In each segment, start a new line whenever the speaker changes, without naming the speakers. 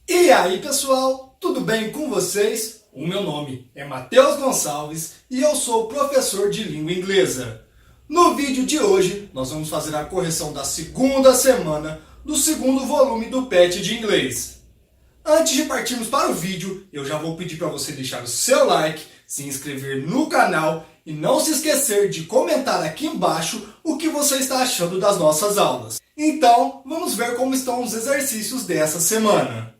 E aí pessoal, tudo bem com vocês? O meu nome é Matheus Gonçalves e eu sou professor de língua inglesa. No vídeo de hoje, nós vamos fazer a correção da segunda semana do segundo volume do PET de inglês. Antes de partirmos para o vídeo, eu já vou pedir para você deixar o seu like, se inscrever no canal e não se esquecer de comentar aqui embaixo o que você está achando das nossas aulas. Então, vamos ver como estão os exercícios dessa semana.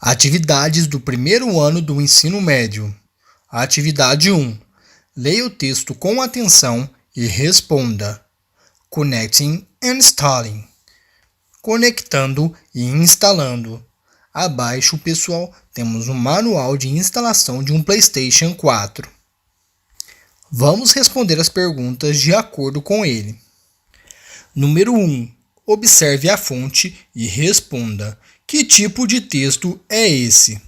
Atividades do primeiro ano do ensino médio. Atividade 1. Leia o texto com atenção e responda. Connecting and installing. Conectando e instalando. Abaixo, pessoal, temos um manual de instalação de um PlayStation 4. Vamos responder as perguntas de acordo com ele. Número 1. Observe a fonte e responda. Que tipo de texto é esse?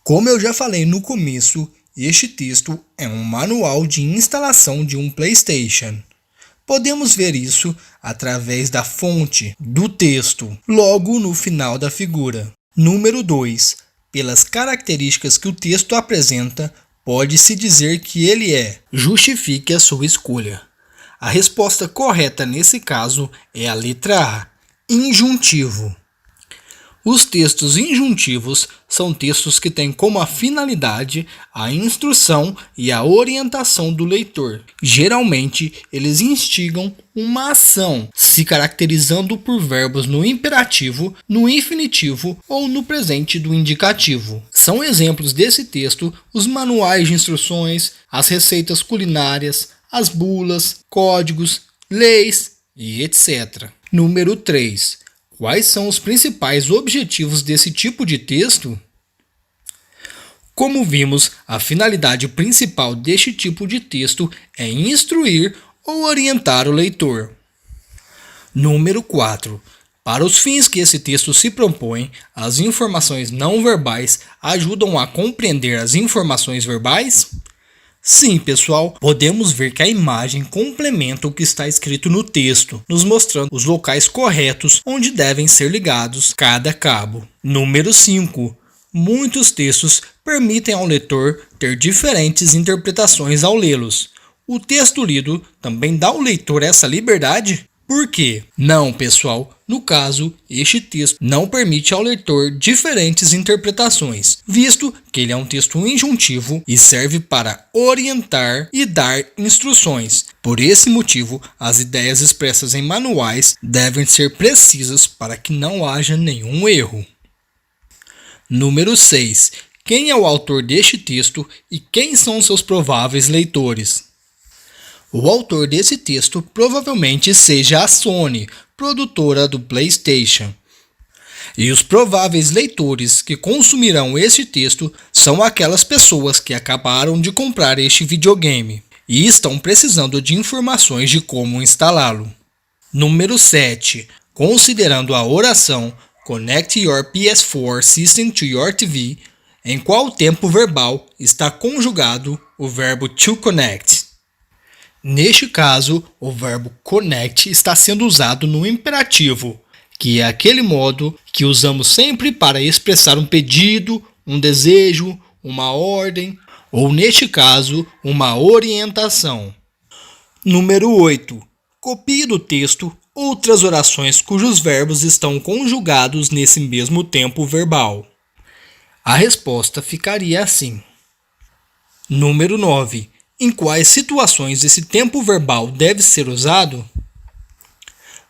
Como eu já falei no começo, este texto é um manual de instalação de um PlayStation. Podemos ver isso através da fonte do texto, logo no final da figura. Número 2. Pelas características que o texto apresenta, pode-se dizer que ele é. Justifique a sua escolha. A resposta correta nesse caso é a letra A, injuntivo. Os textos injuntivos são textos que têm como finalidade a instrução e a orientação do leitor. Geralmente, eles instigam uma ação, se caracterizando por verbos no imperativo, no infinitivo ou no presente do indicativo. São exemplos desse texto os manuais de instruções, as receitas culinárias, as bulas, códigos, leis e etc. Número 3. Quais são os principais objetivos desse tipo de texto? Como vimos, a finalidade principal deste tipo de texto é instruir ou orientar o leitor. Número 4. Para os fins que esse texto se propõe, as informações não verbais ajudam a compreender as informações verbais? Sim, pessoal, podemos ver que a imagem complementa o que está escrito no texto, nos mostrando os locais corretos onde devem ser ligados cada cabo. Número 5. Muitos textos permitem ao leitor ter diferentes interpretações ao lê-los. O texto lido também dá ao leitor essa liberdade? Por quê? Não, pessoal. No caso, este texto não permite ao leitor diferentes interpretações, visto que ele é um texto injuntivo e serve para orientar e dar instruções. Por esse motivo, as ideias expressas em manuais devem ser precisas para que não haja nenhum erro. Número 6. Quem é o autor deste texto e quem são seus prováveis leitores? O autor desse texto provavelmente seja a Sony, produtora do PlayStation. E os prováveis leitores que consumirão este texto são aquelas pessoas que acabaram de comprar este videogame e estão precisando de informações de como instalá-lo. Número 7. Considerando a oração Connect your PS4 system to your TV, em qual tempo verbal está conjugado o verbo to connect? Neste caso, o verbo connect está sendo usado no imperativo, que é aquele modo que usamos sempre para expressar um pedido, um desejo, uma ordem, ou neste caso, uma orientação. Número 8. Copie do texto outras orações cujos verbos estão conjugados nesse mesmo tempo verbal. A resposta ficaria assim. Número 9. Em quais situações esse tempo verbal deve ser usado?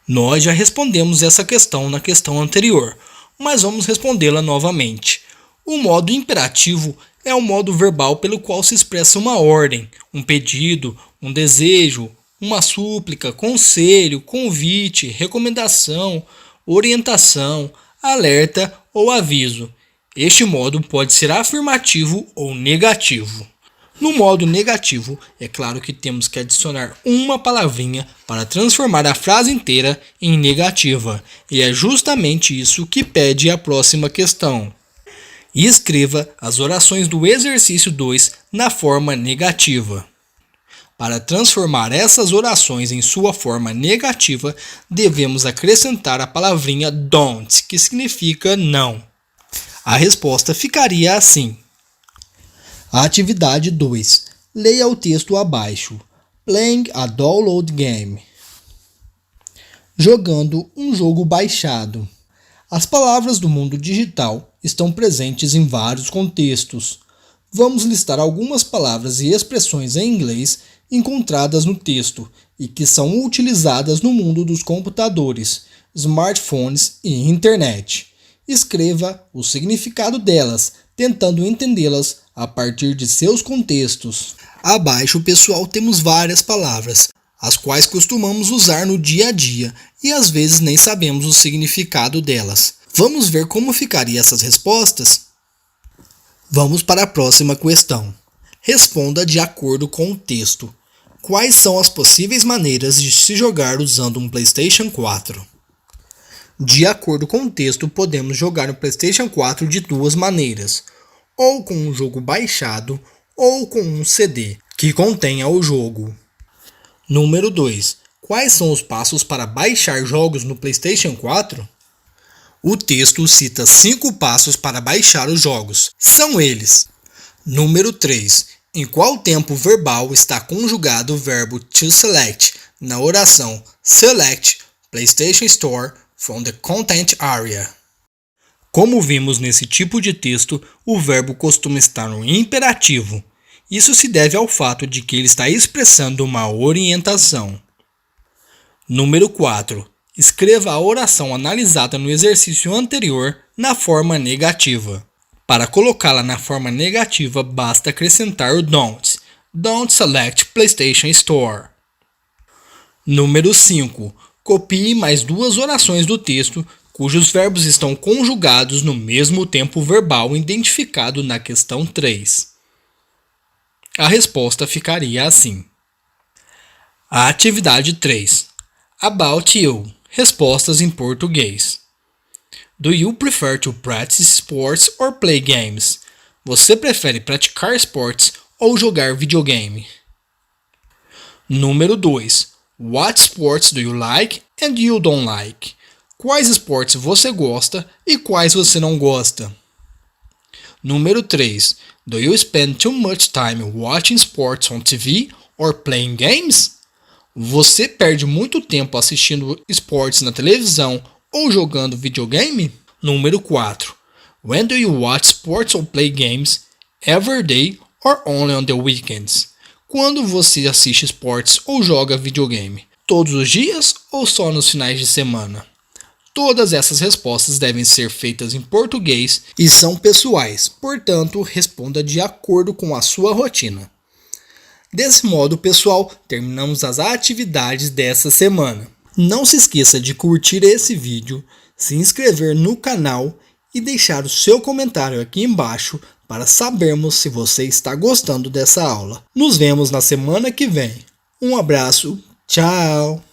Nós já respondemos essa questão na questão anterior, mas vamos respondê-la novamente. O modo imperativo é o modo verbal pelo qual se expressa uma ordem, um pedido, um desejo, uma súplica, conselho, convite, recomendação, orientação, alerta ou aviso. Este modo pode ser afirmativo ou negativo. No modo negativo, é claro que temos que adicionar uma palavrinha para transformar a frase inteira em negativa, e é justamente isso que pede a próxima questão. E escreva as orações do exercício 2 na forma negativa. Para transformar essas orações em sua forma negativa, devemos acrescentar a palavrinha don't, que significa não. A resposta ficaria assim. A atividade 2. Leia o texto abaixo. Playing a download game. Jogando um jogo baixado. As palavras do mundo digital estão presentes em vários contextos. Vamos listar algumas palavras e expressões em inglês encontradas no texto e que são utilizadas no mundo dos computadores, smartphones e internet. Escreva o significado delas, tentando entendê-las a partir de seus contextos. Abaixo, pessoal, temos várias palavras, as quais costumamos usar no dia a dia e às vezes nem sabemos o significado delas. Vamos ver como ficariam essas respostas? Vamos para a próxima questão. Responda de acordo com o texto. Quais são as possíveis maneiras de se jogar usando um PlayStation 4? De acordo com o texto, podemos jogar no PlayStation 4 de duas maneiras, ou com um jogo baixado ou com um CD que contenha o jogo. Número 2. Quais são os passos para baixar jogos no PlayStation 4? O texto cita 5 passos para baixar os jogos. São eles. Número 3. Em qual tempo verbal está conjugado o verbo to select na oração Select PlayStation Store from the content area? Como vimos nesse tipo de texto, o verbo costuma estar no imperativo. Isso se deve ao fato de que ele está expressando uma orientação. Número 4. Escreva a oração analisada no exercício anterior na forma negativa. Para colocá-la na forma negativa, basta acrescentar o don't. Don't select PlayStation Store. Número 5. Copie mais 2 orações do texto cujos verbos estão conjugados no mesmo tempo verbal identificado na questão 3. A resposta ficaria assim. A atividade 3. About you. Respostas em português. Do you prefer to practice sports or play games? Você prefere praticar esportes ou jogar videogame? Número 2. What sports do you like and you don't like? Quais esportes você gosta e quais você não gosta? Número 3. Do you spend too much time watching sports on TV or playing games? Você perde muito tempo assistindo esportes na televisão ou jogando videogame? Número 4. When do you watch sports or play games? Every day or only on the weekends? Quando você assiste esportes ou joga videogame? Todos os dias ou só nos finais de semana? Todas essas respostas devem ser feitas em português e são pessoais, portanto, responda de acordo com a sua rotina. Desse modo, pessoal, terminamos as atividades dessa semana. Não se esqueça de curtir esse vídeo, se inscrever no canal e deixar o seu comentário aqui embaixo para sabermos se você está gostando dessa aula. Nos vemos na semana que vem. Um abraço, tchau!